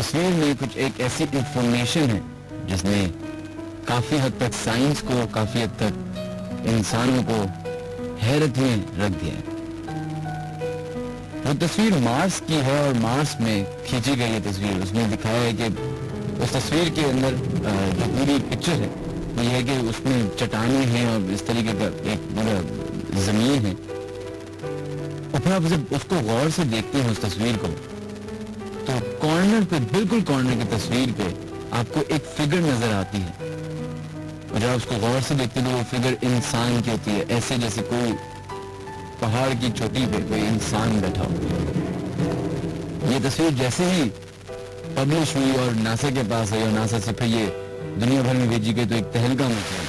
तस्वीर में कुछ एक ऐसी इंफॉर्मेशन है जिसने काफी हद तक साइंस को, काफी हद तक इंसानों को हैरत में रख दिया है। वो तस्वीर मार्स की है और मार्स में खींची गई है तस्वीर। उसमें दिखाया है कि उस तस्वीर के अंदर जो पूरी पिक्चर है वो ये है कि उसमें चट्टानें हैं और इस तरीके का एक पूरा जमीन है। और फिर आप जब उसको गौर से देखते हैं उस तस्वीर को, तो कॉर्नर पे, बिल्कुल कॉर्नर की तस्वीर पे आपको एक फिगर नजर आती है। और जब आप उसको गौर से देखते हैं तो वो फिगर इंसान की होती है, ऐसे जैसे कोई पहाड़ की चोटी पे कोई इंसान बैठा हो। ये तस्वीर जैसे ही पब्लिश हुई और नासा के पास आई और नासा से फिर ये दुनिया भर में भेजी गई, तो एक तहलका मचा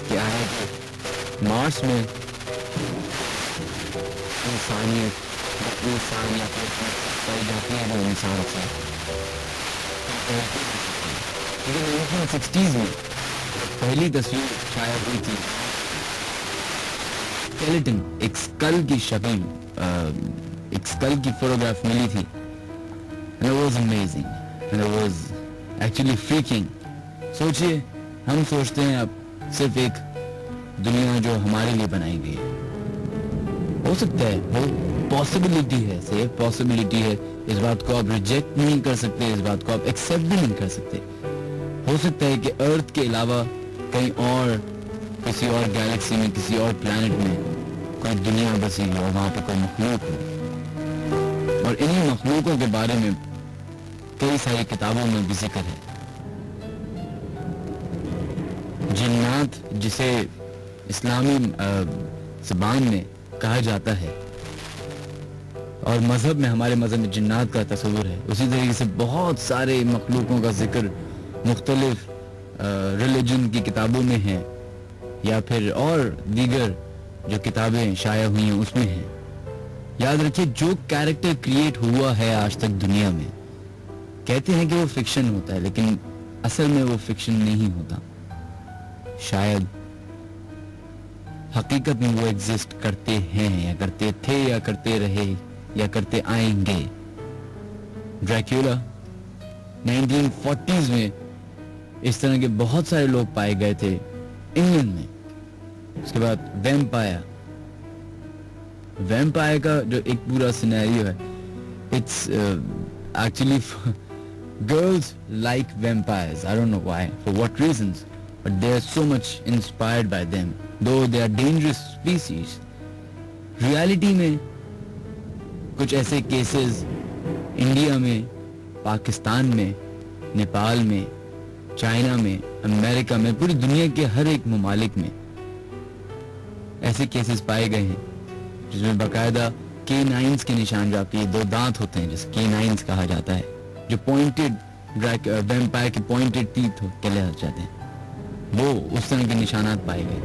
क्या है कि मार्स में इंसानियत, इंसान या फिर पाई जाती है वो इंसान से। लेकिन 1960s में पहली तस्वीर शाया हुई थी, स्केलेटन, एक स्कल की शक्ल, एक स्कल की फोटोग्राफ मिली थी। And it was amazing, and it was actually freaking. सोचिए, हम सोचते हैं अब सिर्फ एक दुनिया जो हमारे लिए बनाई गई है। हो सकता है, वो पॉसिबिलिटी है, सेफ पॉसिबिलिटी है। इस बात को आप रिजेक्ट नहीं कर सकते, इस बात को आप एक्सेप्ट भी नहीं कर सकते। हो सकता है कि अर्थ के अलावा कहीं और, किसी और गैलेक्सी में, किसी और प्लैनेट में कोई दुनिया बसी हो और वहां पे कोई मखलूक हो। और इन्हीं मखलूकों के बारे में कई सारी किताबों में भी जिक्र है। जिन्नात, जिसे इस्लामी ज़बान में कहा जाता है और मजहब में, हमारे मजहब में जिन्नात का तस्वुर है, उसी तरीके से बहुत सारे मखलूकों का जिक्र मुख्तलिफ रिलीजन की किताबों में है या फिर और दीगर जो किताबें शाया हुई हैं उसमें है। याद रखिए, जो कैरेक्टर क्रिएट हुआ है आज तक दुनिया में, कहते हैं कि वो फिक्शन होता है, लेकिन असल में वो फिक्शन नहीं होता। शायद हकीकत में वो एग्जिस्ट करते हैं या करते थे या करते रहे या करते आएंगे। ड्रैक्यूला 1940s में इस तरह के बहुत सारे लोग पाए गए थे इंग्लैंड में। उसके बाद वैम्पायर का जो एक पूरा सिनेरियो है, it's actually girls like vampires. I don't know why, for what reasons, but they are so much inspired by them, though they are dangerous species. Reality में कुछ ऐसे केसेस इंडिया में, पाकिस्तान में, नेपाल में, चाइना में, अमेरिका में, पूरी दुनिया के हर एक ममालिक में ऐसे केसेस पाए गए हैं जिसमें बाकायदा K9s के निशान, जो आपके दो दांत होते हैं जिसे K9s कहा जाता है, जो पॉइंटेड वैम्पायर के पॉइंटेड टीथ कहले जाते हैं, वो उस तरह के निशानात पाए गए।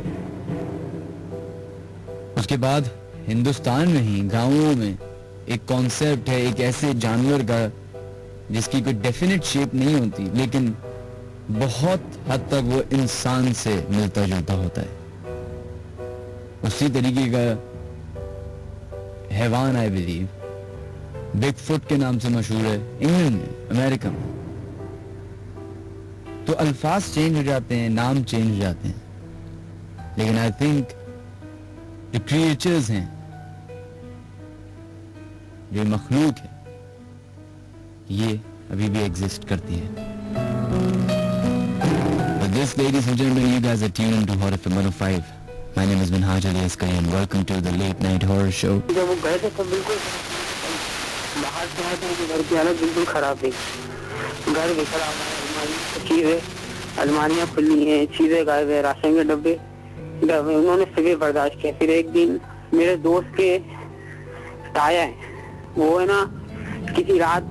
उसके बाद हिंदुस्तान में ही गांवों में एक कॉन्सेप्ट है एक ऐसे जानवर का जिसकी कोई डेफिनेट शेप नहीं होती, लेकिन बहुत हद तक वो इंसान से मिलता जुलता होता है। उसी तरीके का हैवान, आई बिलीव, बिग फुट के नाम से मशहूर है इंग्लैंड में, अमेरिका में। तो अल्फाज चेंज हो जाते हैं, नाम चेंज हो जाते हैं, लेकिन आई थिंक जो क्रिएचर्स हैं, जो मखलूक है, ये अभी भी एग्जिस्ट करती है। But this, ladies and gentlemen, you guys are tuned into Horror FM 105. My name is Minhaj Ali Asghari and welcome to the Late Night Horror Show. जब वो गए थे तो बिल्कुल बाहर से आए थे, घर की हालत बिल्कुल खराब थी। घर भी खराब है, चीजें, अलमारियाँ खुली हैं, चीजें गायब है, राशन के डब्बे उन्होंने सभी बर्दाश्त किया। फिर एक दिन मेरे दोस्त के ताया है, वो है ना किसी रात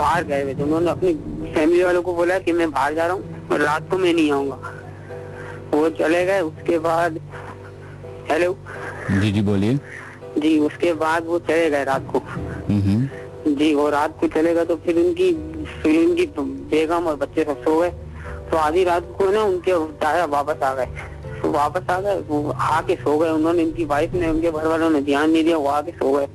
बाहर गए हुए थे। उन्होंने अपनी फैमिली वालों को बोला कि मैं बाहर जा रहा हूँ और रात को मैं नहीं आऊंगा। वो चले गए। उसके बाद हेलो जी बोलिए जी, उसके बाद वो चले गए रात को जी। वो रात को चले गए तो फिर उनकी बेगम और बच्चे सब सो गए। तो आधी रात को ना उनके ताया वापस आ गए। तो वापस आ गए, वो आके सो गए। उन्होंने, उनकी वाइफ ने, उनके घर वालों ने ध्यान नहीं दिया, वो आके सो गए।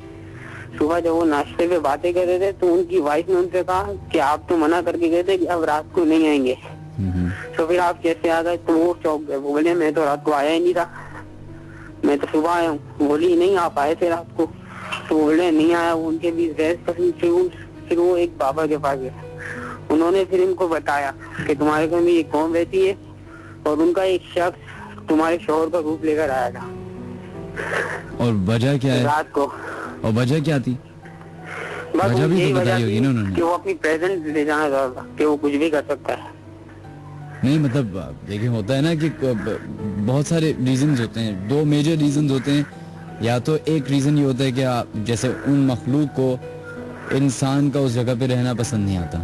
सुबह जब वो नाश्ते पे बातें कर रहे थे तो उनकी वाइफ ने उनसे कहा कि आप तो मना करके गए थे कि अब रात को नहीं आएंगे, तो फिर आप कैसे आ गए? तो वो चौंक गए। वो बोले मैं तो रात को आया ही नहीं था, मैं तो सुबह आया हूँ। बोली नहीं आप आए थे रात को, तो बोले नहीं आया। वो उनके बीच बहस। फिर वो एक बाबा के पास गए, उन्होंने फिर इनको बताया कि तुम्हारे घर में ये कौन रहती है और उनका एक शख्स तुम्हारे शौहर का रूप लेकर आया था। और वजह क्या है रात को? और वजह क्या थी? वजह भी तो बताई होगी ना उन्होंने कि वो अपनी प्रेजेंस ले जाना चाहता था, कि वो कुछ भी कर सकता है। नहीं मतलब देखिए होता है ना कि बहुत सारे रीजंस होते हैं, दो मेजर रीजंस होते हैं। या तो एक रीजन ये होता है कि आप जैसे उन मखलूक को इंसान का उस जगह पे रहना पसंद नहीं आता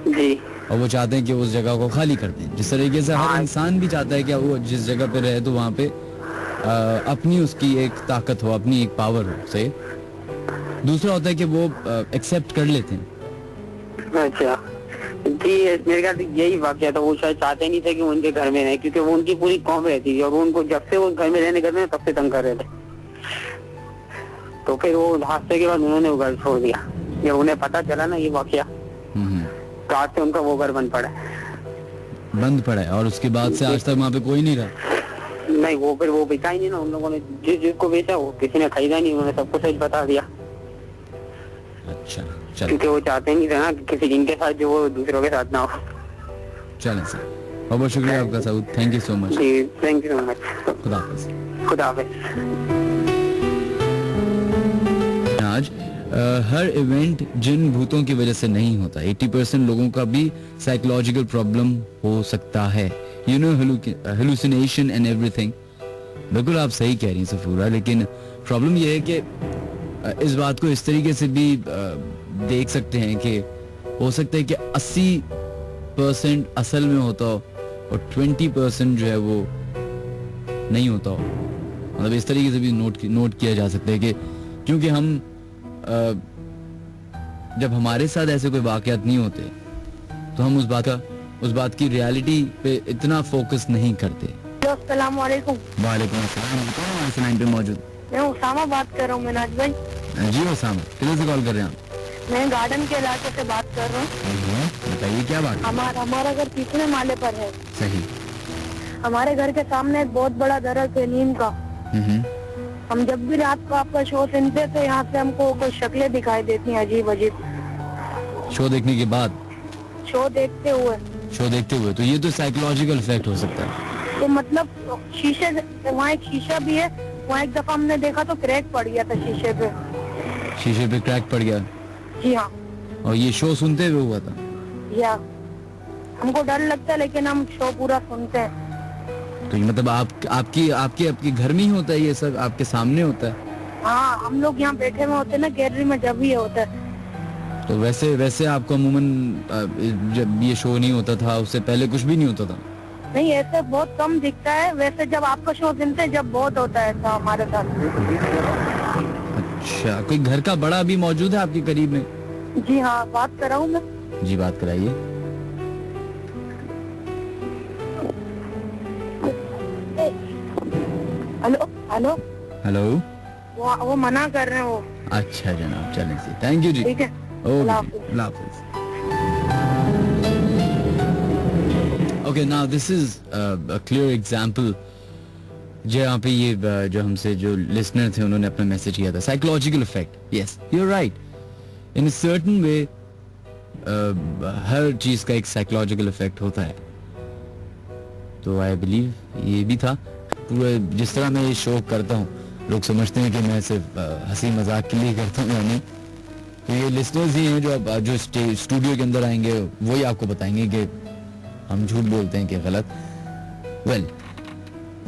जी, और वो चाहते हैं कि उस जगह को खाली कर दें। जिस तरीके से हर इंसान भी चाहता है कि वो जिस जगह पे रहे तो वहाँ पे अपनी उसकी एक ताकत हो, अपनी एक पावर हो। सही। दूसरा होता है कि वो एक्सेप्ट कर लेते हैं। अच्छा जी, मेरे ख्याल से यही वाकया था। वो शायद चाहते नहीं थे कि वो उनके घर में रहे, क्योंकि वो उनकी पूरी कौम रहती थी और वो उनको जब से वो घर में रहने करते तब से तंग कर रहे थे। तो फिर वो हादसे के बाद उन्होंने वो घर छोड़ दिया। जब उन्हें पता चला ना ये वाकया, तो आज से उनका वो घर बंद पड़ा है। और उसके बाद से आज तक वहाँ पे कोई नहीं रहा। नहीं, वो फिर वो बेचा ही नहीं ना उन लोगों ने। जिसको बेचा वो किसी ने खरीदा नहीं, उन्होंने सबको सच बता दिया। अच्छा, क्योंकि वो चाहते नहीं थे ना कि किसी जिनके साथ जो वो दूसरों के साथ ना हो। चलें सर, बहुत बहुत शुक्रिया आपका Saud, thank you so much. जी थैंक यू सो मच। खुदा हाफिज। खुदा हाफिज। आज हर इवेंट जिन भूतों की वजह से नहीं होता। 80% लोगों का भी साइकोलॉजिकल प्रॉब्लम हो सकता है, you know, hallucination and everything. बिल्कुल आप सही कह रही हैं सफूरा, लेकिन प्रॉब्लम यह है कि इस बात को इस तरीके से भी देख सकते हैं कि हो सकता है कि 80% असल में होता हो और 20% जो है वो नहीं होता हो। मतलब इस तरीके से भी नोट किया जा सकता है कि क्योंकि हम जब हमारे साथ ऐसे कोई वाकयात नहीं होते तो हम उस बात की रियलिटी पे इतना फोकस नहीं करते। अस्सलाम वालेकुम। वालेकुम अस्सलाम। कौन इस लाइन पे मौजूद? मैं उसामा बात कर रहा हूँ मिनाज भाई। जी उसामा, किधर से कॉल कर रहे हैं आप? मैं गार्डन के इलाके से बात कर रहा हूँ। बताइए क्या बात? हमारा घर तीसरे माले पर है। सही। हमारे घर के सामने एक बहुत बड़ा दरख्त है नीम का। हम जब भी रात को आपका शो सुनते तो यहाँ से हमको कुछ शक्लें दिखाई देती हैं अजीब अजीब। शो देखने के बाद? शो देखते हुए तो ये तो साइकोलॉजिकल इफेक्ट हो सकता है। तो मतलब शीशे, वहाँ एक शीशा भी है, वहाँ एक दफा हमने देखा तो क्रैक पड़ गया था शीशे पे क्रैक पड़ गया? जी हाँ। और ये शो सुनते हुए हुआ था? या हमको डर लगता है लेकिन हम शो पूरा सुनते हैं। तो ये मतलब आपके घर में ही होता है ये सब, आपके सामने होता है? हाँ, हम लोग यहाँ बैठे हुए होते हैं ना गैलरी में, जब ये होता है। तो वैसे आपको अमूमन जब ये शो नहीं होता था उससे पहले कुछ भी नहीं होता था? नहीं, ऐसे बहुत कम दिखता है। वैसे जब आपका शो सुनते हैं जब बहुत होता है ऐसा हमारे साथ। अच्छा, कोई घर का बड़ा भी मौजूद है आपके करीब में? जी हाँ, बात कर रहा हूँ मैं। जी बात कराइए। हेलो। वो मना कर रहे हैं वो। अच्छा जनाब, चलें जी, थैंक यू जी। ठीक है, अल्लाह हाफिज। Okay, now this is a clear example जहाँ पे ये जो हमसे जो लिसनर थे उन्होंने अपना मैसेज किया था, psychological effect. Yes, you are right, in a certain way हर चीज का एक साइकोलॉजिकल इफेक्ट होता है। तो आई बिलीव ये भी था। पूरा जिस तरह मैं ये शो करता हूँ लोग समझते हैं कि मैं सिर्फ हंसी मजाक के लिए करता हूँ, यानी तो ये लिसनर्स ही हैं जो स्टूडियो के अंदर आएंगे वही आपको बताएंगे कि हम झूठ बोलते हैं कि गलत। वेल,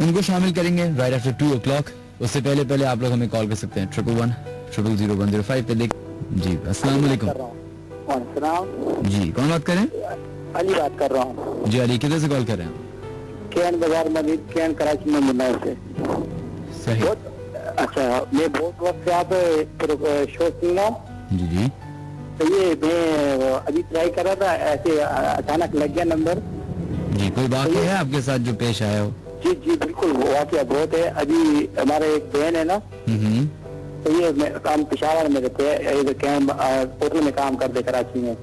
उनको शामिल करेंगे राइट आफ्टर 2 o'clock। उससे पहले आप लोग हमें कॉल कर सकते हैं 111-000-105 पे। जी अस्सलाम वालेकुम। जी कौन बात कर रहे हैं? अली बात कर रहा हूँ। जी अली, किधर से कॉल कर रहे हैं? कैन बाजार मस्जिद, कैन कराची में मुन्ना से। सही। अच्छा, मैं बहुत वक्त से आप शो सुन रहा हूँ। जी। तो ये मैं अभी ट्राई कर रहा था, ऐसे अचानक लग गया नंबर। जी, कोई वाक़या है आपके साथ जो पेश आया हो? जी बिल्कुल, वो वाक़या बहुत है। अभी हमारे एक बहन है ना, तो ये काम पेशावर में रहते हैं, होटल में काम करते कराची में।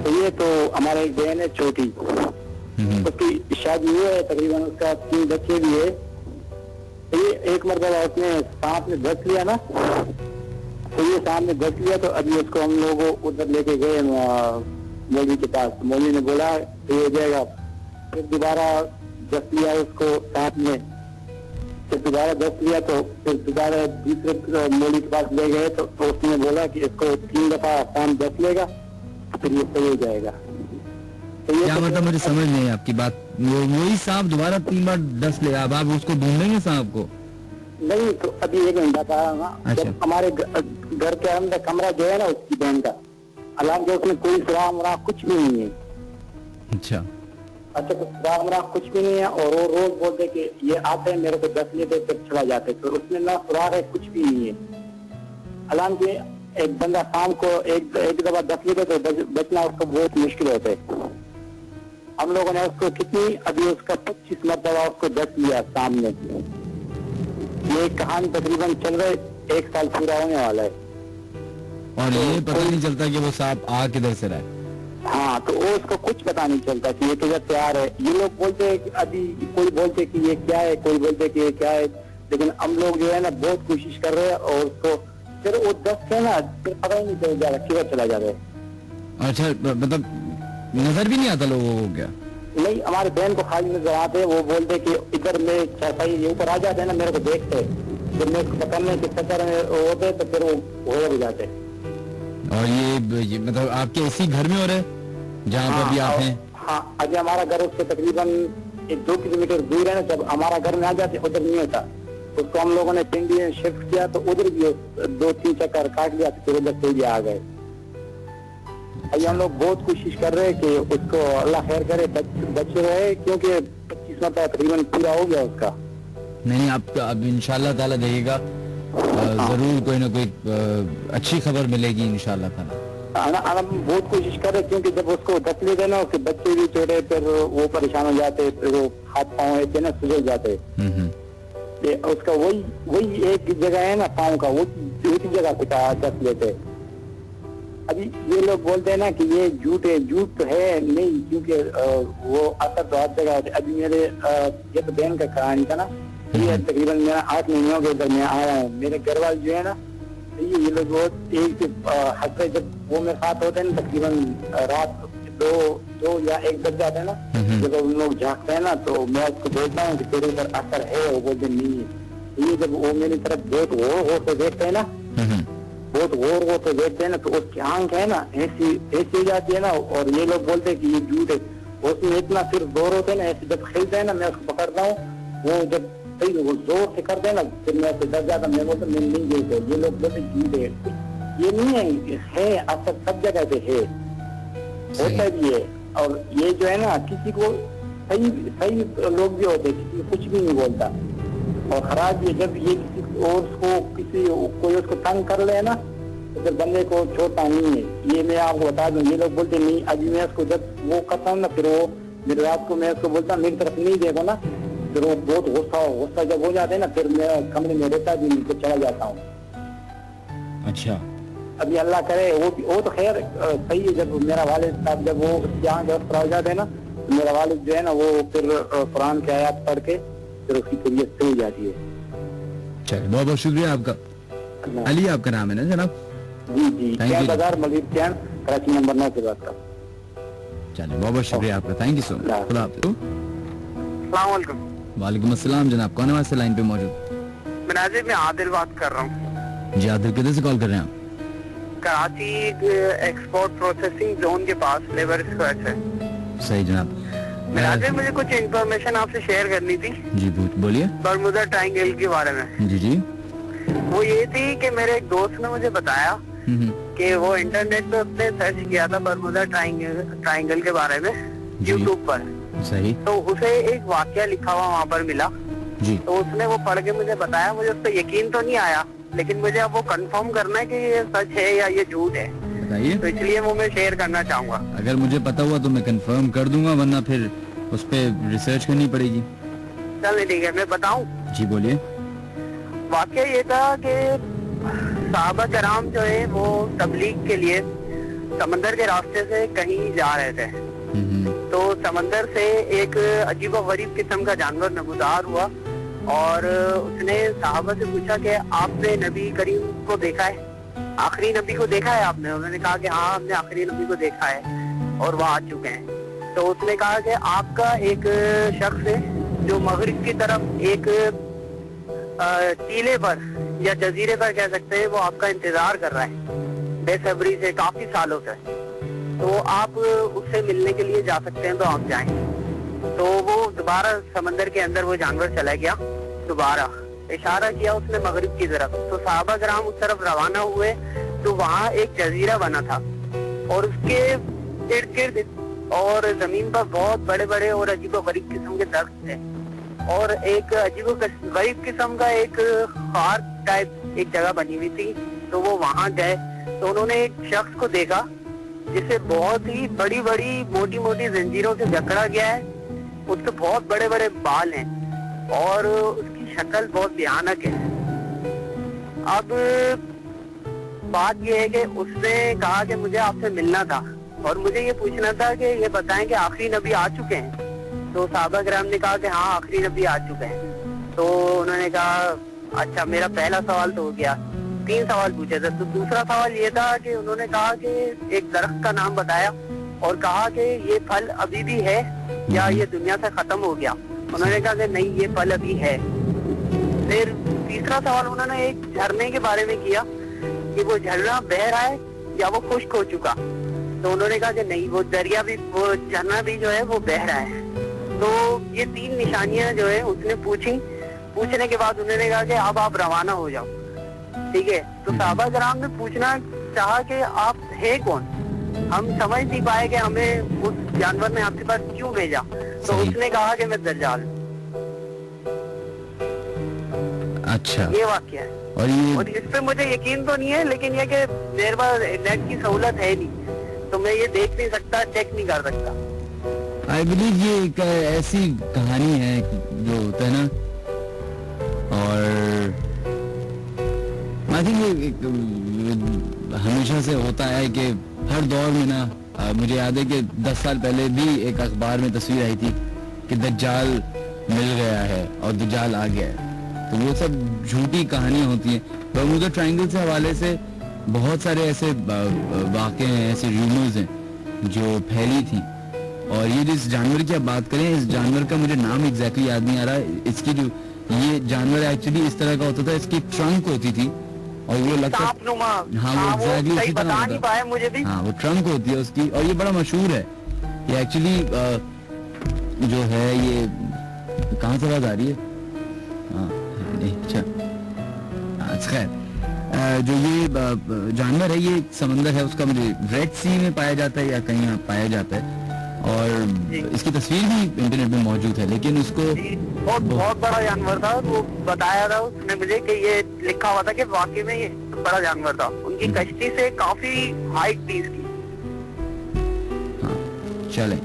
तो ये तो हमारे एक बहन है छोटी, उसकी शादी हुई है, तकरीबन उसका 3 बच्चे भी है। तो ये एक मरतबा उसने सांप ने दस लिया ना, तो ये सांप ने दस लिया, तो अभी उसको हम लोग उधर लेके गए मौलवी के पास। मौलवी ने बोला तो ये हो जाएगा। फिर दोबारा दस लिया उसको सांप ने, फिर दोबारा दस लिया, तो फिर दोबारा दूसरे मौलवी के पास ले गए, तो उसने बोला कि इसको 3 दफा सांप दस लेगा फिर ये सही हो जाएगा। तो ये क्या मतलब, मुझे समझ नहीं आपकी बात। वही सांप दोबारा 3 बार डस ले, अब आप उसको ढूंढेंगे सांप को? नहीं, तो अभी एक घंटा था ना। अच्छा। जब हमारे घर के अंदर कमरा जो है ना उसकी बहन का, हालांकि उसमें कोई सुराग कुछ भी नहीं है। अच्छा, तो सुराग कुछ भी नहीं है, और वो रोज बोलते कि ये आते हैं मेरे को दस लेते फिर चला जाते, तो उसमें ना सुराग है कुछ भी नहीं है। हालांकि एक बंदा शाम को एक दफा दस लेते तो बचना उसको बहुत मुश्किल होता है। हम लोगों ने उसको कितनी, अभी उसका 25 मरतबा उसको दस लिया सामने। ये कहानी तकरीबन चल रहे 1 साल पूरा होने वाला है, और ये पता नहीं चलता कि वो सांप आ किधर से रहा है। हाँ, तो वो उसको कुछ पता नहीं चलता कि ये किधर से आ रहा है। ये लोग बोलते हैं कि अभी, कोई बोलते कि ये क्या है, कोई बोलते कि ये क्या है, लेकिन हम लोग जो है ना बहुत कोशिश कर रहे हैं, और उसको फिर वो दस से ना फिर पता ही नहीं चल जा रहा किधर चला जा रहा है। अच्छा, मतलब नजर भी नहीं आता लोगों को क्या? नहीं, हमारे बहन को खाली नजर आते हैं। वो बोलते कि इधर में चारपाई ये ऊपर आ जाते हैं ना, मेरे को देखते हैं, फिर मैं उसको पकड़ने के चक्कर में होते तो फिर वो हो जाते। और ये मतलब आपके इसी घर में हो रहे जहाँ पर भी आप हैं? हाँ, अभी हमारा घर उससे तकरीबन 1-2 किलोमीटर दूर है ना। जब हमारा घर में आ जाते उधर नहीं होता, उसको हम लोगों ने पिंडी में शिफ्ट किया, तो उधर भी 2-3 चक्कर काट लिया, फिर उधर से भी आ गए। अभी हम लोग बहुत कोशिश कर रहे हैं कि उसको अल्लाह खैर करे, बचे रहे, क्योंकि 25 मरतबा तकरीबन पूरा हो गया उसका। नहीं, आप अब इंशाल्लाह ताला देखिएगा, जरूर कोई ना कोई अच्छी खबर मिलेगी इंशाल्लाह ताला। हम बहुत कोशिश कर रहे, क्योंकि जब उसको दस ले देना, उसके बच्चे भी छोटे, फिर वो परेशान हो जाते, फिर वो हाथ पाँव ऐसे ना सुजल जाते। उसका वही एक जगह है ना पाँव का, वो दूसरी जगह पे दस लेते। अभी ये लोग बोलते हैं ना कि ये झूठ है, झूठ तो है नहीं, क्योंकि वो असर तो हर जगह होते। अभी मेरे ये तो बहन का कहानी था ना, ये तकरीबन मेरा 8 महीनों के अंदर मैं आया हूँ। मेरे घर वाले जो है ना, ये लोग बहुत एक हफ्ते जब वो मेरे साथ होते हैं ना, तकरीबन रात 2 या 1 बज जाते हैं ना, जब उन लोग झाँकते हैं ना, तो मैं उसको बोलता हूँ कि तेरे ऊपर असर है, वो बोलते नहीं है। ये जब वो मेरी तरफ बहुत गौर से देखते हैं ना, बहुत गौर से देखते हैं ना, तो उसकी आंख है ना ऐसी हो जाती है ना, और ये लोग बोलते हैं कि ये झूठ है। उसमें इतना सिर्फ जोर होते हैं ना, ऐसे जब खेलते हैं ना, मैं उसको पकड़ता हूँ, वो जब सही वो जोर से करते हैं ना, फिर मैं उससे डर जाता, मैं बोलता मैं नहीं देखते। ये लोग बोलते झूठ है, ये नहीं है असर सब जगह पे है, होता भी है। और ये जो है ना, किसी को सही लोग भी होते, किसी को कुछ भी नहीं बोलता, और खराब ये जब ये किसी और को कोई उसको तंग कर ले ना, तो फिर बंदे को छोड़ता नहीं है। ये मैं आपको बता दूं, ये लोग बोलते नहीं। अभी मैं उसको जब वो करता हूँ ना, फिर वो मेरी रात को मैं उसको बोलता मेरी तरफ नहीं देखो ना, फिर वो बहुत गुस्सा जब हो जाते हैं ना, फिर मैं कमरे में रहता भी नहीं, तो चला जाता हूँ। अच्छा, अभी अल्लाह करे वो तो खैर सही है। जब मेरा वालिद साहब जब वो उसकी आँख तरह हो जाते हैं ना, तो मेरा वालिद जो है ना, वो फिर कुरान की आयत पढ़ के फिर उसकी तबीयत सही हो जाती है। चलिए, बहुत बहुत शुक्रिया आपका। अली आपका नाम है ना जनाब? जी, बाजार मलिक चैन, कराची नंबर 9 से बात कर। चलिए, बहुत बहुत शुक्रिया आपका, थैंक यू सो मच। खुदा हाफिज़। वालेकुम अस्सलाम जनाब, कौन हमारे लाइन पे मौजूद? मैं आदिल बात कर रहा हूँ। जी आदिल, किधर से कॉल कर रहे हैं आप? कराची एक्सपोर्ट प्रोसेसिंग जोन के पास लेबर स्क्वायर से। सही जनाब। मुझे कुछ इन्फॉर्मेशन आपसे शेयर करनी थी। जी बोलिए। बरमुदा ट्रायंगल के बारे में। जी। वो ये थी कि मेरे एक दोस्त ने मुझे बताया कि वो इंटरनेट पे उसने सर्च किया था बरमुदा ट्रायंगल के बारे में यूट्यूब पर। सही। तो उसे एक वाकया लिखा हुआ वहाँ पर मिला जी। तो उसने वो पढ़ के मुझे बताया। मुझे उस पर यकीन तो नहीं आया, लेकिन मुझे अब वो कंफर्म करना है कि ये सच है या ये झूठ है। बताइए। तो इसलिए वो मैं शेयर करना चाहूंगा। अगर मुझे पता हुआ तो मैं कंफर्म कर दूंगा, वरना फिर उस पे रिसर्च करनी पड़ेगी। चलिए ठीक है, मैं बताऊं? जी बोलिए। वाकया ये था कि साहबा कराम जो है वो तबलीग के लिए समंदर के रास्ते से कहीं जा रहे थे। तो समंदर से एक अजीब व गरीब किस्म का जानवर नमूदार हुआ और उसने साहबा से पूछा कि आपने नबी करीम को देखा है, आखिरी नबी को देखा है आपने? उन्होंने कहा कि हाँ हमने आखिरी नबी को देखा है और वह आ चुके हैं। तो उसने कहा कि आपका एक शख्स है जो मगरिब की तरफ एक टीले पर या जजीरे पर कह सकते हैं, वो आपका इंतजार कर रहा है बेसब्री से काफी सालों से। तो आप उससे मिलने के लिए जा सकते हैं तो आप जाएं। तो वो दोबारा समंदर के अंदर वो जानवर चला गया, दोबारा इशारा किया उसने मगरिब की तरफ। तो साहबा कराम उस तरफ रवाना हुए तो वहाँ एक जजीरा बना था और उसके इर्द गिर्द और जमीन पर बहुत बड़े बड़े और अजीब गरीब किस्म के दरख्त थे और एक अजीब गरीब किस्म का एक खार टाइप एक जगह बनी हुई थी। तो वो वहाँ गए तो उन्होंने एक शख्स को देखा जिसे बहुत ही बड़ी बड़ी मोटी मोटी जंजीरों से जकड़ा गया है, उसके बहुत बड़े बड़े बाल हैं और उसकी शक्ल बहुत भयानक है। अब बात यह है कि उसने कहा कि मुझे आपसे मिलना था और मुझे ये पूछना था कि ये बताएं कि आखिरी नबी आ चुके हैं? तो साहबा कराम ने कहा कि हाँ आखिरी नबी आ चुके हैं। तो उन्होंने कहा अच्छा मेरा पहला सवाल तो हो गया, 3 सवाल पूछे थे। तो दूसरा सवाल ये था कि उन्होंने कहा कि एक दरख्त का नाम बताया और कहा कि ये फल अभी भी है या ये दुनिया से खत्म हो गया? उन्होंने कहा कि नहीं ये फल अभी है। फिर तीसरा सवाल उन्होंने एक झरने के बारे में किया कि वो झरना बह रहा है या वो खुश्क हो चुका? तो उन्होंने कहा कि नहीं वो दरिया भी, वो झरना भी जो है वो बह रहा है। तो ये 3 निशानियां जो है उसने पूछी। पूछने के बाद उन्होंने कहा कि अब आप रवाना हो जाओ, ठीक है। तो साहबा कराम ने पूछना चाहा कि आप है कौन? हम समझ नहीं पाए कि हमें उस जानवर ने आपके पास क्यों भेजा। तो उसने कहा कि मैं दज्जाल। अच्छा, ये वाक्य है और इस पे मुझे यकीन तो नहीं है, लेकिन ये कि मेरे पास नेट की सहूलत है नहीं तो मैं ये देख नहीं सकता, चेक नहीं कर सकता। आई बिलीव ये एक ऐसी कहानी है जो होता है ना, और आई थिंक ये हमेशा से होता है कि हर दौर में ना, मुझे याद है कि 10 साल पहले भी एक अखबार में तस्वीर आई थी कि दज्जाल मिल गया है और दज्जाल आ गया है। तो वो सब झूठी कहानियां होती हैं। बर्मुदा ट्रायंगल से हवाले से बहुत सारे ऐसे वाक़े हैं, ऐसे रूमर्स हैं जो फैली थी। और ये जिस जानवर की आप बात करें, इस जानवर का मुझे नाम एग्जैक्टली याद नहीं आ रहा। इसकी जो ये जानवर एक्चुअली इस तरह का होता था, इसकी ट्रंक होती थी और वो लगता है हाँ वो एग्जैक्टली उसी तरह होता है। मुझे भी हाँ वो ट्रंक होती है उसकी और ये बड़ा मशहूर है। ये एक्चुअली जो है ये कहाँ से बात आ रही है? हाँ अच्छा खैर जो ये जानवर है ये समंदर है उसका, मुझे रेड सी में पाया जाता है या कहीं पाया जाता है और इसकी तस्वीर भी इंटरनेट में मौजूद है। लेकिन उसको बहुत बड़ा जानवर था, वो बताया था उसने मुझे कि ये लिखा हुआ था कि वाकई में ये बड़ा जानवर था। उनकी कश्ती से काफी हाइट थी इसकी। हाँ चले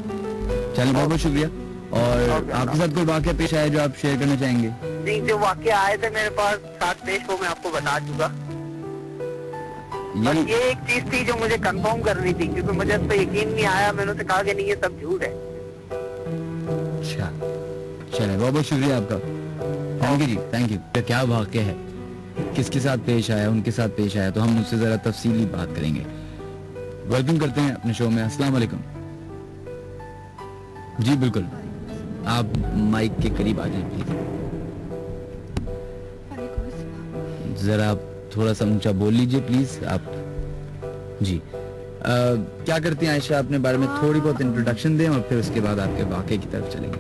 बहुत बहुत शुक्रिया। और आपके साथ कोई वाकया पेश आया जो आप शेयर करना चाहेंगे? जी जो वाकया आए थे मेरे पास साथ पेश, वो मैं आपको बता चुका। और ये एक चीज थी जो मुझे कंफर्म करनी थी क्योंकि मुझे इस पर यकीन नहीं आया। मैंने उसे कहा कि नहीं ये सब झूठ है। अच्छा चले बहुत बहुत शुक्रिया आपका, थैंक यू जी, थैंक यू। तो क्या वाकया है, किसके साथ पेश आया, उनके साथ पेश आया, तो हम उससे जरा तफसीली बात करेंगे। वेलकम करते हैं अपने शो में। अस्सलाम वालेकुम। जी बिल्कुल, आप माइक के करीब आ जाए प्लीज। जरा आप थोड़ा सा ऊंचा बोल लीजिए प्लीज आप। जी क्या करती हैं आयशा, अपने बारे में थोड़ी बहुत इंट्रोडक्शन दें और फिर उसके बाद आपके वाकये की तरफ चलेंगे।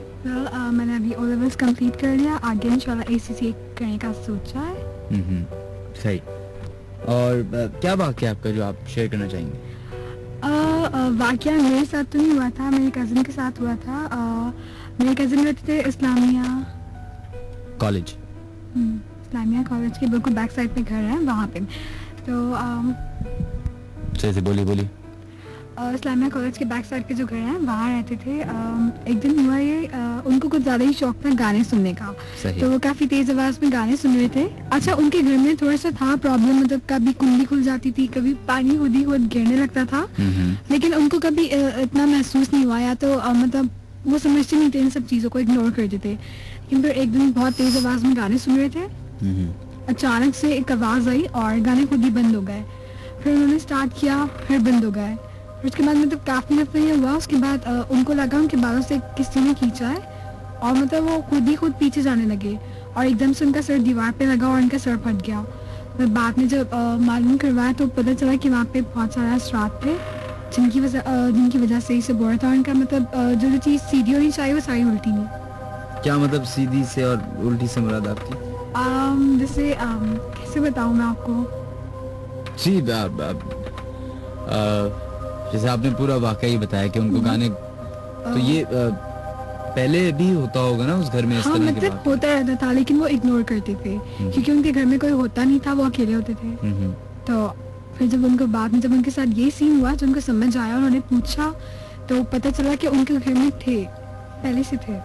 मैंने अभी ओ लेवल्स कंप्लीट कर लिया, आगे इंशाल्लाह ACCA करने का सोचा है। सही। और क्या वाकया आपका जो आप शेयर करना चाहेंगे? वाकया मेरे साथ तो नहीं हुआ था, मेरे कजिन के साथ हुआ था। मेरे कजिन रहते थे इस्लामिया कॉलेज, इस्लामिया कॉलेज के बिल्कुल बैक साइड पे घर है वहाँ पे। तो से बोलिए। इस्लामिया कॉलेज के बैक साइड के जो घर हैं वहाँ रहते थे। एक दिन हुआ ये, उनको कुछ ज़्यादा ही शौक था गाने सुनने का, तो वो काफ़ी तेज़ आवाज़ में गाने सुन रहे थे। अच्छा, उनके घर में थोड़ा सा था प्रॉब्लम, मतलब कभी कुंडी खुल जाती थी, कभी पानी खुद ही खुद गिरने लगता था, लेकिन उनको कभी इतना महसूस नहीं हुआ, या तो मतलब वो समझते नहीं थे, इन सब चीज़ों को इग्नोर करते थे। लेकिन फिर एक दिन बहुत तेज़ आवाज़ में गाने सुन रहे थे, अचानक से एक आवाज़ आई और गाने खुद ही बंद हो गए। फिर उन्होंने स्टार्ट किया, फिर बंद हो गए। उसके बाद मतलब काफ़ी मतलब ये हुआ, उसके बाद उनको लगा उनके बालों से किसी ने खींचा है, और मतलब वो खुद ही खुद पीछे जाने लगे, और एकदम से उनका सर दीवार पे लगा और उनका सर फट गया। तो बाद में जब मालूम करवाया तो पता चला कि वहाँ पे बहुत सारा असरात थे, जिनकी वजह से इसे बोला था। उनका मतलब जो चीज़ सीधी होनी चाहिए वो सारी उल्टी नहीं। क्या मतलब सीधी से और उल्टी से मुराद आपकी? जैसे कैसे बताऊँ मैं आपको? जी, जैसे आपने पूरा वाकया ही बताया कि उनको गाने, तो ये पहले भी होता होगा ना उस घर में इस हाँ, तरह की मतलब बात? होता रहता था, लेकिन वो इग्नोर करते थे क्योंकि उनके घर में कोई होता नहीं था, वो अकेले होते थे। तो फिर जब उनको बाद में जब उनके साथ ये सीन हुआ, जब उनको समझ आया, उन्होंने पूछा तो पता चला कि उनके घर में थे, पहले से थे।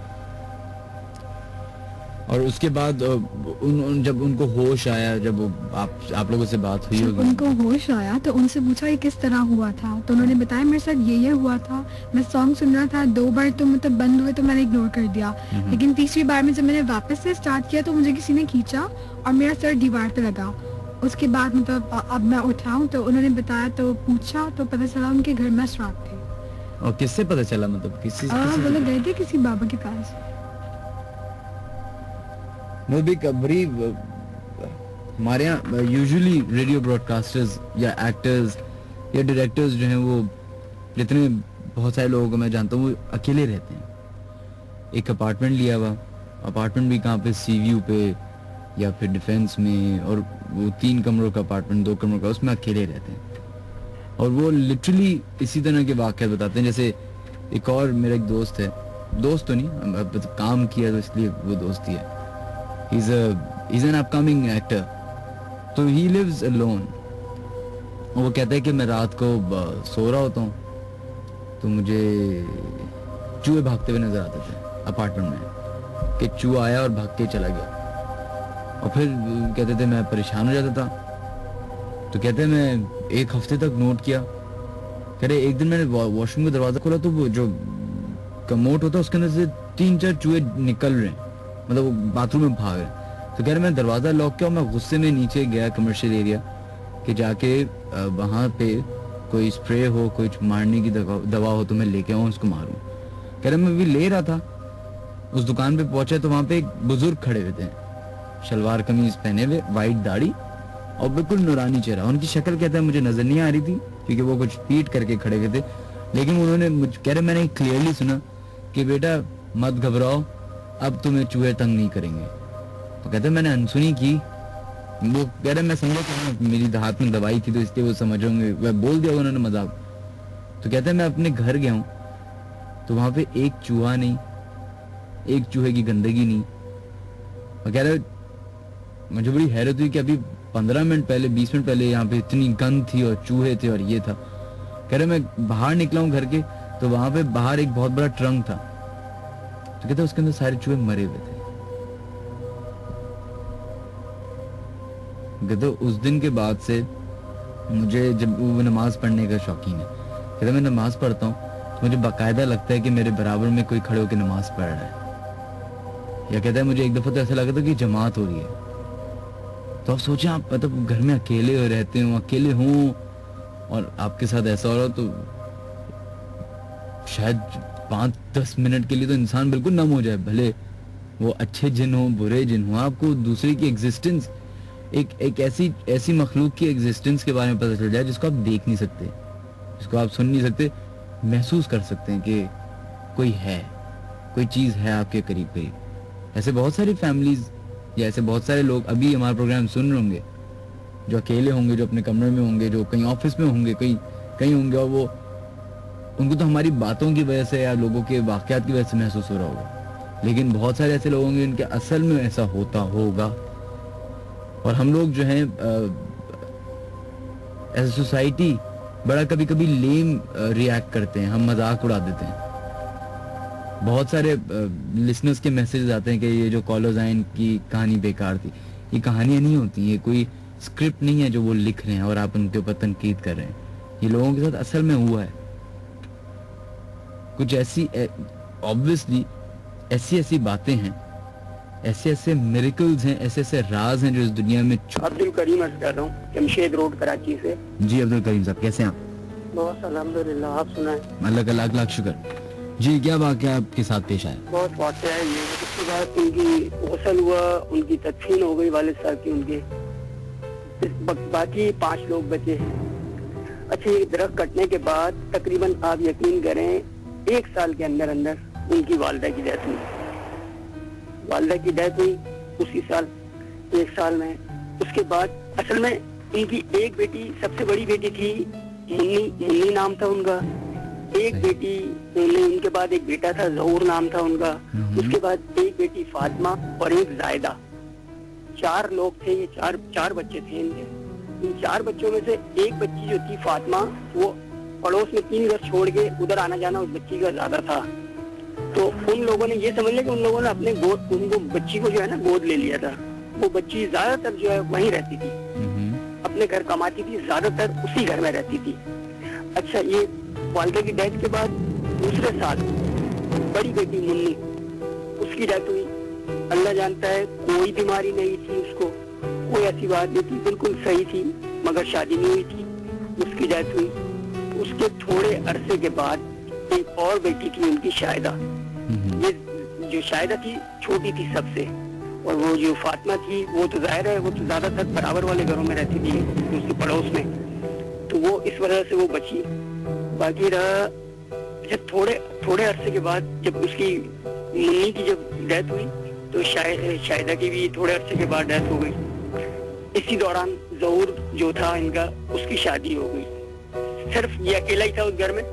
और उसके बाद जब उनको होश आया, जब आप लोगों से बात हुई होगी, उनको होश आया तो उनसे पूछा ये किस तरह हुआ था, तो उन्होंने बताया मेरे साथ ये हुआ था, मैं सॉन्ग सुन रहा था, 2 बार तो मतलब बंद हुए तो मैंने इग्नोर कर दिया, लेकिन तीसरी बार में जब मैंने वापस से स्टार्ट किया तो मुझे किसी ने खींचा और मेरा सर दीवार पे लगा। उसके बाद मतलब अब मैं उठाऊं तो उन्होंने बताया, तो पूछा तो पता चला उनके घर में असरात थे। और किससे पता चला, मतलब किसी वो लोग गए थे किसी बाबा के पास। बड़ी हमारे यहाँ यूजुअली रेडियो ब्रॉडकास्टर्स या एक्टर्स या डायरेक्टर्स जो हैं, वो जितने बहुत सारे लोगों को मैं जानता हूँ वो अकेले रहते हैं। एक अपार्टमेंट लिया हुआ, अपार्टमेंट भी कहाँ पे, सी व्यू पे या फिर डिफेंस में, और वो 3 कमरों का अपार्टमेंट, 2 कमरों का, उसमें अकेले रहते हैं। और वो लिटरली इसी तरह के वाक़े बताते हैं। जैसे एक और मेरा एक दोस्त है, दोस्त तो नहीं, काम किया तो इसलिए वो दोस्ती है। He's an upcoming actor, तो he lives alone। और वो कहता है कि मैं रात को सो रहा होता हूँ तो मुझे चूहे भागते हुए नजर आते थे अपार्टमेंट में, कि चूहा आया और भाग के चला गया। और फिर कहते थे मैं परेशान हो जाता था, तो कहते हैं मैं 1 हफ्ते तक नोट किया। कह रहे एक दिन मैंने वॉशरूम का दरवाजा खोला तो वो जो कमोड होता है उसके अंदर से 3-4 चूहे निकल रहे हैं, मतलब वो बाथरूम में भाग रहे। तो कह रहे मैं दरवाजा लॉक किया और मैं गुस्से में नीचे गया कमर्शियल एरिया कि जाके वहाँ पे कोई स्प्रे हो, कुछ मारने की दवा हो तो मैं लेके आऊँ, उसको मारूं। कह रहे मैं भी ले रहा था, उस दुकान पे पहुंचा तो वहाँ पे एक बुजुर्ग खड़े हुए थे, शलवार कमीज पहने हुए, वाइट दाढ़ी और बिल्कुल नूरानी चेहरा। उनकी शक्ल कहता है मुझे नजर नहीं आ रही थी क्योंकि वो कुछ पीट करके खड़े हुए थे, लेकिन उन्होंने कह रहे मैंने क्लियरली सुना कि बेटा मत घबराओ, अब तुम्हें चूहे तंग नहीं करेंगे। तो कहते मैंने अनसुनी की, वो कह रहे मैं समझा कि मेरी हाथ में दवाई थी तो इसलिए वो समझ होंगे, वह बोल दिया उन्होंने मजाक। तो कहते मैं अपने घर गया हूँ तो वहां पे एक चूहा नहीं, एक चूहे की गंदगी नहीं। और कह रहे मुझे बड़ी हैरत हुई कि अभी 15 मिनट पहले, 20 मिनट पहले यहाँ पे इतनी गंद थी और चूहे थे और ये था। कह रहे मैं बाहर निकला हूँ घर के तो वहां पे बाहर एक बहुत बड़ा ट्रंक था, तो कहते उसके अंदर सारे चूहे मरे हुए थे। कहते उस दिन के बाद से मुझे, जब वो नमाज पढ़ने का शौकीन है, कहते मैं नमाज पढ़ता हूँ तो मुझे बाकायदा लगता है कि मेरे बराबर में कोई खड़े होकर नमाज पढ़ रहा है। या कहता है मुझे एक दफा तो ऐसा लगा था कि जमात हो रही है। तो आप सोचें, आप मतलब घर में अकेले हो, रहते हो, अकेले हों और आपके साथ ऐसा हो रहा, तो शायद 5-10 मिनट के लिए तो इंसान बिल्कुल नम हो जाए, भले वो अच्छे जिन हो, बुरे जिन हो। आपको दूसरे की एग्जिस्टेंस, एक ऐसी मखलूक की एग्जिस्टेंस के बारे में पता चल जाए जिसको आप देख नहीं सकते, जिसको आप सुन नहीं सकते, महसूस कर सकते हैं कि कोई है, कोई चीज है आपके करीब करीब। ऐसे बहुत सारी फैमिलीज या ऐसे बहुत सारे लोग अभी हमारा प्रोग्राम सुन रहे होंगे जो अकेले होंगे, जो अपने कमरे में होंगे, जो कहीं ऑफिस में होंगे, कहीं होंगे, और वो उनको तो हमारी बातों की वजह से या लोगों के वाकयात की वजह से महसूस हो रहा होगा, लेकिन बहुत सारे ऐसे लोग होंगे जिनके असल में ऐसा होता होगा। और हम लोग जो हैं एज ए सोसाइटी बड़ा कभी कभी लेम रिएक्ट करते हैं, हम मजाक उड़ा देते हैं। बहुत सारे लिसनर्स के मैसेज आते हैं कि ये जो कॉलर्स आए इनकी कहानी बेकार थी। ये कहानियां नहीं होती, ये कोई स्क्रिप्ट नहीं है जो वो लिख रहे हैं और आप उनके ऊपर तनकीद कर रहे हैं। ये लोगों के साथ असल में हुआ है कुछ ऐसी, ऑब्वियसली ऐसी बातें हैं, ऐसे मिरेकल्स हैं, ऐसे राज हैं जो इस दुनिया में। अब्दुल करीम अर्ज कर रहा हूँ, जमशेद रोड कराची से। जी अब्दुल करीम साहब, कैसे हैं आप? बहुत अल्हम्दुलिल्लाह, आप सुनाएं? अल्लाह का लाख लाख शुक्र। जी, क्या वाक़या आपके साथ पेश आया? बहुत वाक़या है ये। उसके बाद उनकी गसल हुआ, उनकी तदफीन हो गई वालिद साहब की, उनके बाकी 5 लोग बचे हैं। अच्छा, ये दरख्त कटने के बाद तकरीबन आप यकीन करें 1 साल के अंदर अंदर उनकी वालिदा की डेथ हुई। वालिदा की डेथ हुई उसी साल, 1 साल में। उसके बाद असल में इनकी एक बेटी, सबसे बड़ी बेटी थी मुन्नी नाम था उनका, एक बेटी, उनके बाद एक बेटा था ज़हूर नाम था उनका, उसके बाद एक बेटी फातिमा और एक जायदा। 4 लोग थे, ये चार बच्चे थे इनके। इन 4 बच्चों में से एक बच्ची जो थी फातिमा, वो पड़ोस में 3 घर छोड़ के उधर आना जाना उस बच्ची का ज्यादा था। तो उन लोगों ने ये समझ लिया कि उन लोगों ने अपने उनको बच्ची को जो है ना गोद ले लिया था। वो बच्ची ज्यादातर जो है वहीं रहती थी, अपने घर कमाती थी, ज्यादातर उसी घर में रहती थी। अच्छा, ये वालिदा की डेथ के बाद दूसरे साल बड़ी बेटी मुन्नी, उसकी डेथ हुई। अल्लाह जानता है, कोई बीमारी नहीं थी उसको, कोई ऐसी बात नहीं थी, बिल्कुल सही थी, मगर शादी नहीं हुई थी, उसकी डेथ हुई। उसके थोड़े अरसे के बाद एक और बेटी थी उनकी, शाहिदा। ये जो शाहिदा थी छोटी थी सबसे, और वो जो फातिमा थी वो तो जाहिर है वो तो ज्यादातर बराबर वाले घरों में रहती थी उसके पड़ोस में, तो वो इस वजह से वो बची। बाकी रहा, जब थोड़े अरसे के बाद जब उसकी मुन्नी की जब डेथ हुई तो शाहिदा की भी थोड़े अरसे के बाद डेथ हो गई। इसी दौरान ज़हूर जो था इनका, उसकी शादी हो गई। सिर्फ ये अकेला ही था उस घर में,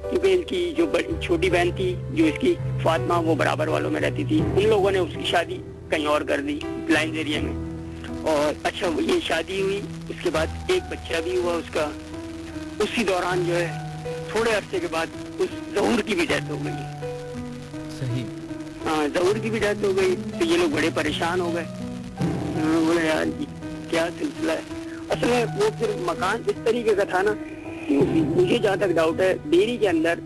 क्योंकि इनकी जो छोटी बहन थी जो इसकी फातिमा, वो बराबर वालों में रहती थी। उन लोगों ने उसकी शादी कहीं और कर दी, ब्लाइंड एरिया में। और अच्छा, ये शादी हुई, उसके बाद एक बच्चा भी हुआ उसका। उसी दौरान जो है थोड़े अरसे के बाद उस ज़हूर की भी डेथ हो गई। सही। हाँ, ज़हूर की भी डेथ हो गई। तो ये लोग बड़े परेशान हो गए, बोले यार क्या सिलसिला है। असल में वो फिर मकान इस तरीके का था ना, मुझे जहाँ तक डाउट है, डेयरी के अंदर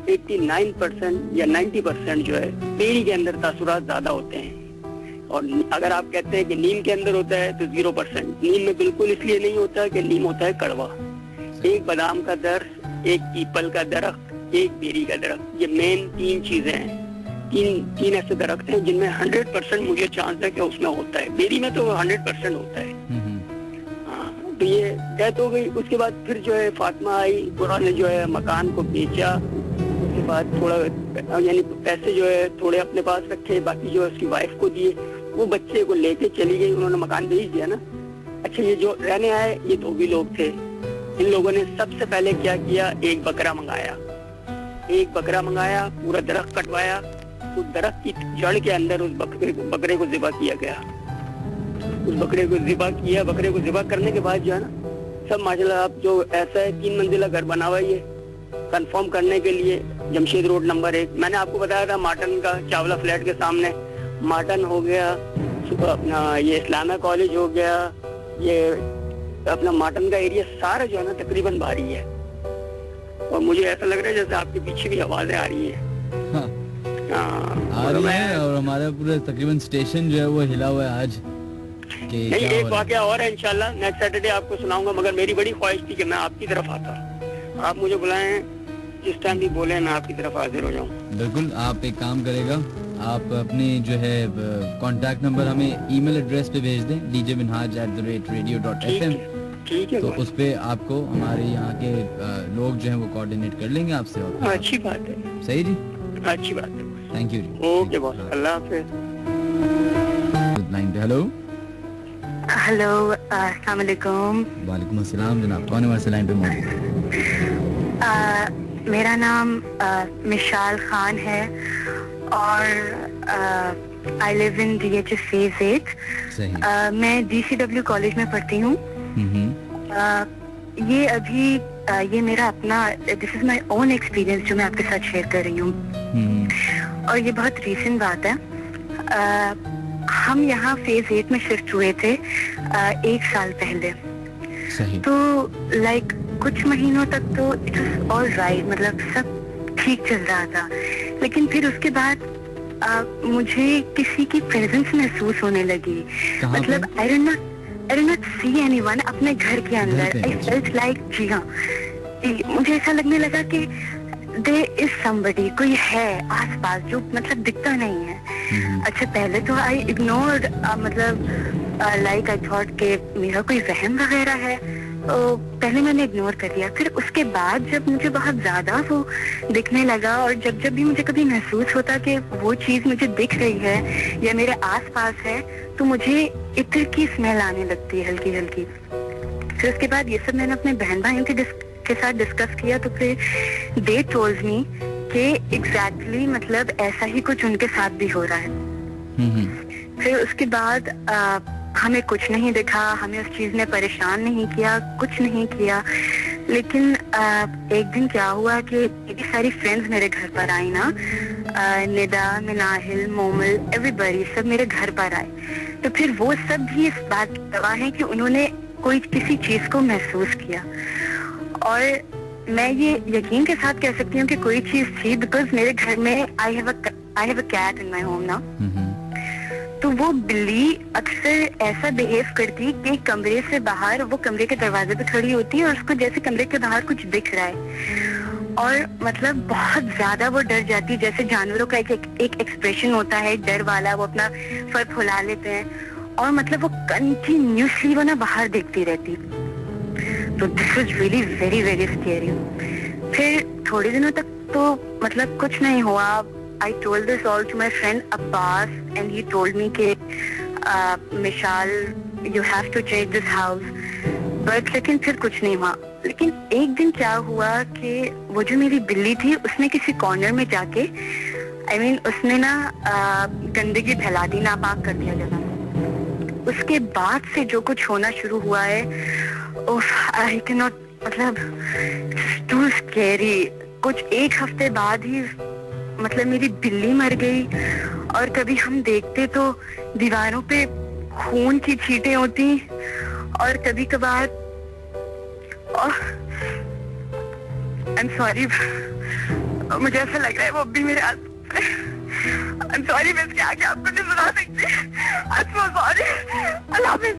89% या 90% जो है डेयरी के अंदर तासुरात ज्यादा होते हैं। और अगर आप कहते हैं कि नीम के अंदर होता है तो 0%। नीम में बिल्कुल इसलिए नहीं होता कि नीम होता है कड़वा। एक बादाम का दरख्त, एक पीपल का दरख्त, एक बेरी का दरख्त, ये मेन 3 चीजें हैं। तीन ऐसे दरख्त हैं जिनमें 100% मुझे चांस है कि उसमें होता है। बेरी में तो 100% होता है। हाँ, तो ये डेथ हो गई। उसके बाद फिर जो है फातिमा आई, उन्होंने जो है मकान को बेचा। उसके बाद थोड़ा यानी पैसे जो है थोड़े अपने पास रखे, बाकी जो है उसकी वाइफ को दिए। वो बच्चे को लेके चली गई, उन्होंने मकान बेच दिया ना। अच्छा, ये जो रहने आए ये 2 भी लोग थे। इन लोगों ने सबसे पहले क्या किया, एक बकरा मंगाया, पूरा दरख्त कटवाया, उस दरख्त की जड़ के अंदर उस बकरे को ज़िबा किया गया। उस बकरे को ज़िबा करने के बाद जो है ना, सब माशाल्लाह, आप जो ऐसा है 3 मंजिला घर बना हुआ है कंफर्म करने के लिए, जमशेद रोड नंबर 1। मैंने आपको बताया था मार्टन का, चावला फ्लैट के सामने मार्टन हो गया, अपना ये इस्लामिया कॉलेज हो गया, ये अपना मार्टन का एरिया सारा जो है ना तकरीबन भारी है। और मुझे ऐसा लग रहा है जैसे आपके पीछे भी आवाजें आ रही हैं। और हमारा पूरा तकरीबन स्टेशन जो है वो हिला हुआ है आज। नहीं, एक वाकया और है, इंशाल्लाह नेक्स्ट सैटरडे आपको सुनाऊंगा। मगर मेरी बड़ी ख्वाहिश थी कि मैं आपकी तरफ आता। आप मुझे बुलाएं, जिस टाइम भी बोले मैं आपकी तरफ हाजिर हो जाऊँ। बिल्कुल, आप एक काम करेगा, आप अपने जो है कांटेक्ट नंबर हमें ईमेल एड्रेस पे भेज दें, djminhaj@radio.fm। ठीक है, तो उस पे आपको हमारे यहाँ के लोग जो हैं वो कोऑर्डिनेट कर लेंगे आपसे। और अच्छी बात है। सही जी, अच्छी बात है। थैंक यू जी। ओके बॉस, अल्लाह हाफिज़। लाइन पे हेलो। हेलो, अस्सलाम वालेकुम। वालेकुम अस्सलाम जनाब, कौन हमारे लाइन पे मौजूद? मेरा नाम मिशाल खान है और I live in DHS Phase 8। मैं DCW कॉलेज में पढ़ती हूँ। ये अभी ये मेरा अपना, this is my own experience जो मैं आपके साथ शेयर कर रही हूँ। और ये बहुत रीसेंट बात है। हम यहाँ फेज 8 में शिफ्ट हुए थे 1 साल पहले। सही। तो लाइक कुछ महीनों तक तो इट वाज ऑल राइट, मतलब सब ठीक चल रहा था। लेकिन फिर उसके बाद मुझे किसी की प्रेजेंस महसूस होने लगी। मतलब I did not see anyone अपने घर के अंदर। आई फेल्ट लाइक, जी हाँ, मुझे ऐसा लगने लगा कि देयर इज समबडी, कोई है आसपास जो मतलब दिखता नहीं है। अच्छा, पहले तो आई इग्नोर्ड, मतलब लाइक आई थॉट कि मेरा कोई वहम वगैरह है, तो पहले मैंने इग्नोर कर दिया। फिर उसके बाद जब मुझे बहुत ज्यादा वो दिखने लगा, और जब जब भी मुझे कभी महसूस होता कि वो चीज मुझे दिख रही है या मेरे आसपास है, तो मुझे इत्र की स्मेल आने लगती है हल्की हल्की। फिर उसके बाद ये सब मैंने अपने बहन भाइयों के साथ डिस्कस किया, तो फिर दे टोल्ड मी कि एग्जैक्टली मतलब ऐसा ही कुछ उनके साथ भी हो रहा है। फिर उसके बाद हमें कुछ नहीं दिखा, हमें उस चीज ने परेशान नहीं किया, कुछ नहीं किया। लेकिन एक दिन क्या हुआ कि मेरी सारी फ्रेंड्स मेरे घर पर आई ना, निदा, मिनाहिल, मोमल, एवरीबॉडी, सब मेरे घर पर आए। तो फिर वो सब भी इस बात की गवाह है कि उन्होंने कोई किसी चीज को महसूस किया। और मैं ये यकीन के साथ कह सकती हूँ कि कोई चीज थी, बिकॉज मेरे घर में I have a cat in my home ना। तो वो बिल्ली अक्सर ऐसा बिहेव करती कि कमरे से बाहर, वो कमरे के दरवाजे पे खड़ी होती है और उसको जैसे कमरे के बाहर कुछ दिख रहा है, और मतलब बहुत ज्यादा वो डर जाती। जैसे जानवरों का एक एक्सप्रेशन होता है डर वाला, वो अपना फर फुला लेते हैं, और मतलब वो कंटिन्यूसली वो ना बाहर देखती रहती। तो this was really very very scary. फिर थोड़े दिनों तक तो मतलब कुछ नहीं हुआ। I told this all to my friend Abbas, and he told me कि मिशाल, you have to change this house. But लेकिन फिर कुछ नहीं हुआ। लेकिन एक दिन क्या हुआ कि वो जो मेरी बिल्ली थी, उसने किसी कॉर्नर में जाके उसने ना गंदगी फैला दी, नापाक कर दिया जगह। उसके बाद से जो कुछ होना शुरू हुआ है, I cannot, मतलब too scary। कुछ 1 हफ्ते बाद ही मतलब मेरी बिल्ली मर गई, और कभी हम देखते तो दीवारों पे खून की छींटें होती, और कभी कभार I'm sorry, मुझे ऐसा लग रहा है वो अभी मेरे I'm sorry, मैं इसके आगे आपको नहीं सुना सकती। I'm so sorry। अल्लाह हाफ़िज़।